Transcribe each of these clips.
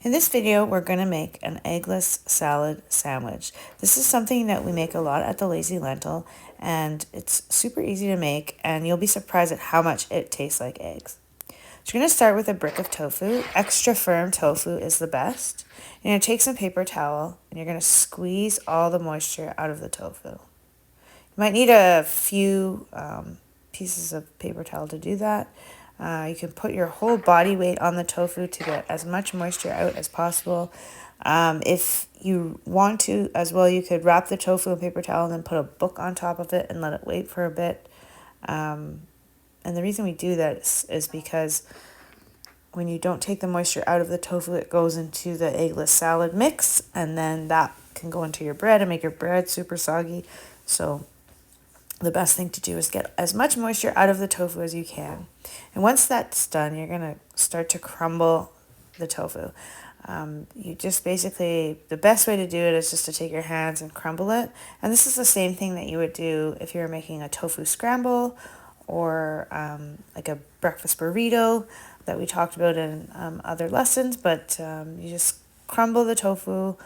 In this video, we're going to make an eggless salad sandwich. This is something that we make a lot at the Lazy Lentil, and it's super easy to make, and you'll be surprised at how much it tastes like eggs. So you're going to start with a brick of tofu. Extra firm tofu is the best. You're going to take some paper towel, and you're going to squeeze all the moisture out of the tofu. You might need a few pieces of paper towel to do that. You can put your whole body weight on the tofu to get as much moisture out as possible. If you want to as well, you could wrap the tofu in paper towel and then put a book on top of it and let it wait for a bit. And the reason we do that is because when you don't take the moisture out of the tofu, it goes into the eggless salad mix, and then that can go into your bread and make your bread super soggy. So the best thing to do is get as much moisture out of the tofu as you can. And once that's done, you're going to start to crumble the tofu. You just basically, the best way to do it is just to take your hands and crumble it. And this is the same thing that you would do if you were making a tofu scramble or like a breakfast burrito that we talked about in other lessons. But you just crumble the tofu.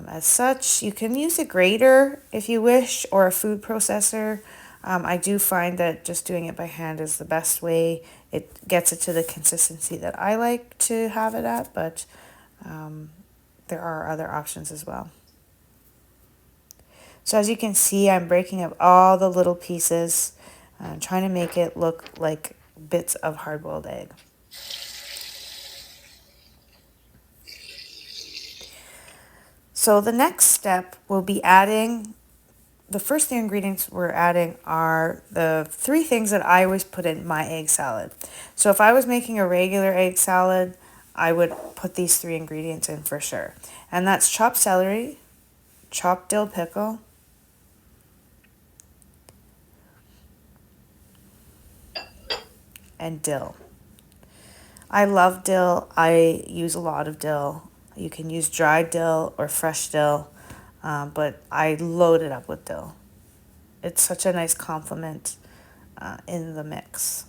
As such, you can use a grater if you wish, or a food processor. I do find that just doing it by hand is the best way. It gets it to the consistency that I like to have it at, but there are other options as well. So as you can see, I'm breaking up all the little pieces, trying to make it look like bits of hard-boiled egg. So the next step will be adding, the first three ingredients we're adding are the three things that I always put in my egg salad. So if I was making a regular egg salad, I would put these three ingredients in for sure. And that's chopped celery, chopped dill pickle, and dill. I love dill. I use a lot of dill. You can use dried dill or fresh dill, but I load it up with dill. It's such a nice complement in the mix.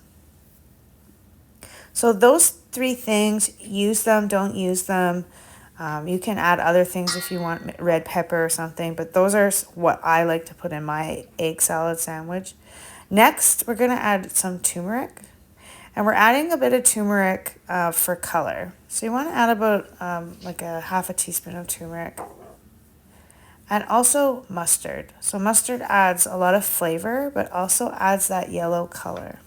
So those three things, use them, don't use them. You can add other things if you want, red pepper or something, but those are what I like to put in my egg salad sandwich. Next, we're going to add some turmeric. And we're adding a bit of turmeric for color. So you want to add about like a half a teaspoon of turmeric. And also mustard. So mustard adds a lot of flavor, but also adds that yellow color.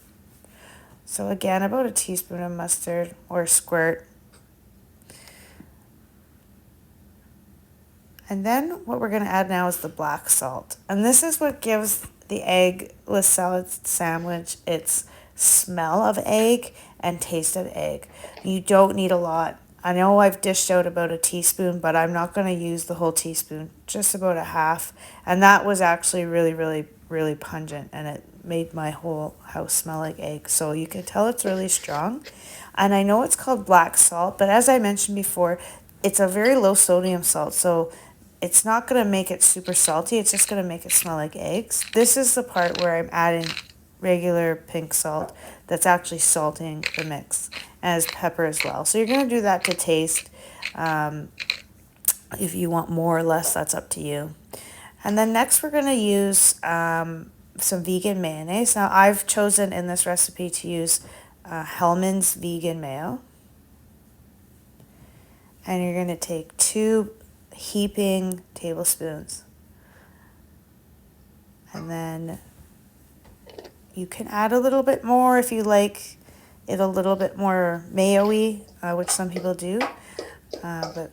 So again, about a teaspoon of mustard or a squirt. And then what we're going to add now is the black salt. And this is what gives the eggless salad sandwich its smell of egg and taste of egg. You don't need a lot. I know I've dished out about a teaspoon, but I'm not going to use the whole teaspoon, just about a half. And that was actually really, really, really pungent, and it made my whole house smell like egg. So you can tell it's really strong. And I know it's called black salt, but as I mentioned before, it's a very low sodium salt. So it's not going to make it super salty. It's just going to make it smell like eggs. This is the part where I'm adding regular pink salt that's actually salting the mix, as pepper as well. So you're going to do that to taste. If you want more or less, that's up to you. And then next we're going to use some vegan mayonnaise. Now I've chosen in this recipe to use Hellmann's vegan mayo. And you're going to take 2 heaping tablespoons. And then you can add a little bit more if you like it a little bit more mayo-y, which some people do. But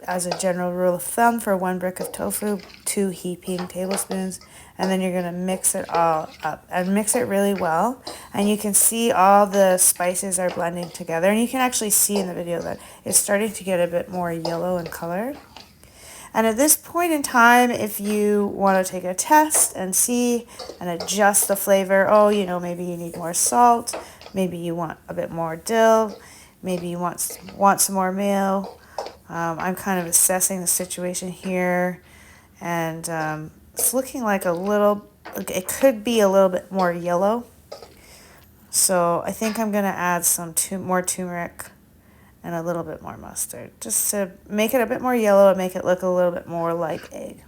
as a general rule of thumb, for 1 brick of tofu, 2 heaping tablespoons. And then you're going to mix it all up and mix it really well. And you can see all the spices are blending together. And you can actually see in the video that it's starting to get a bit more yellow in color. And at this point in time, if you want to take a test and see and adjust the flavor, oh, you know, maybe you need more salt, maybe you want a bit more dill, maybe you want some more mayo. I'm kind of assessing the situation here, and it's looking like it could be a little bit more yellow. So I think I'm going to add some more turmeric and a little bit more mustard, just to make it a bit more yellow and make it look a little bit more like egg.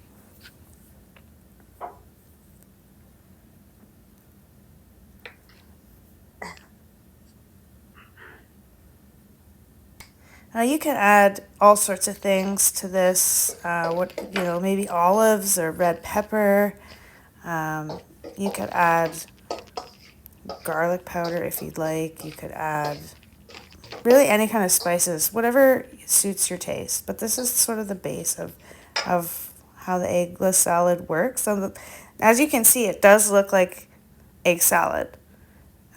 Now you can add all sorts of things to this. Maybe olives or red pepper. You could add garlic powder if you'd like. You could add really any kind of spices, whatever suits your taste. But this is sort of the base of how the eggless salad works. So as you can see, it does look like egg salad.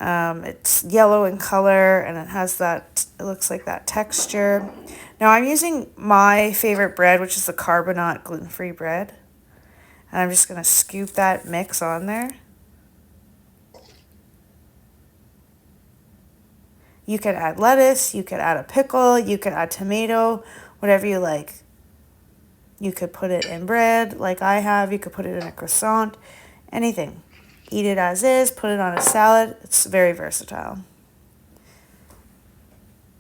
It's yellow in color and it looks like that texture. Now I'm using my favorite bread, which is the carbonate gluten-free bread. And I'm just going to scoop that mix on there. You could add lettuce, you could add a pickle, you could add tomato, whatever you like. You could put it in bread like I have, you could put it in a croissant, anything. Eat it as is, put it on a salad. It's very versatile.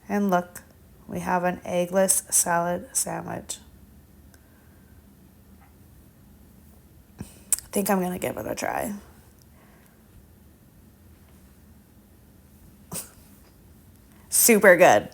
And look, we have an eggless salad sandwich. I think I'm going to give it a try. Super good.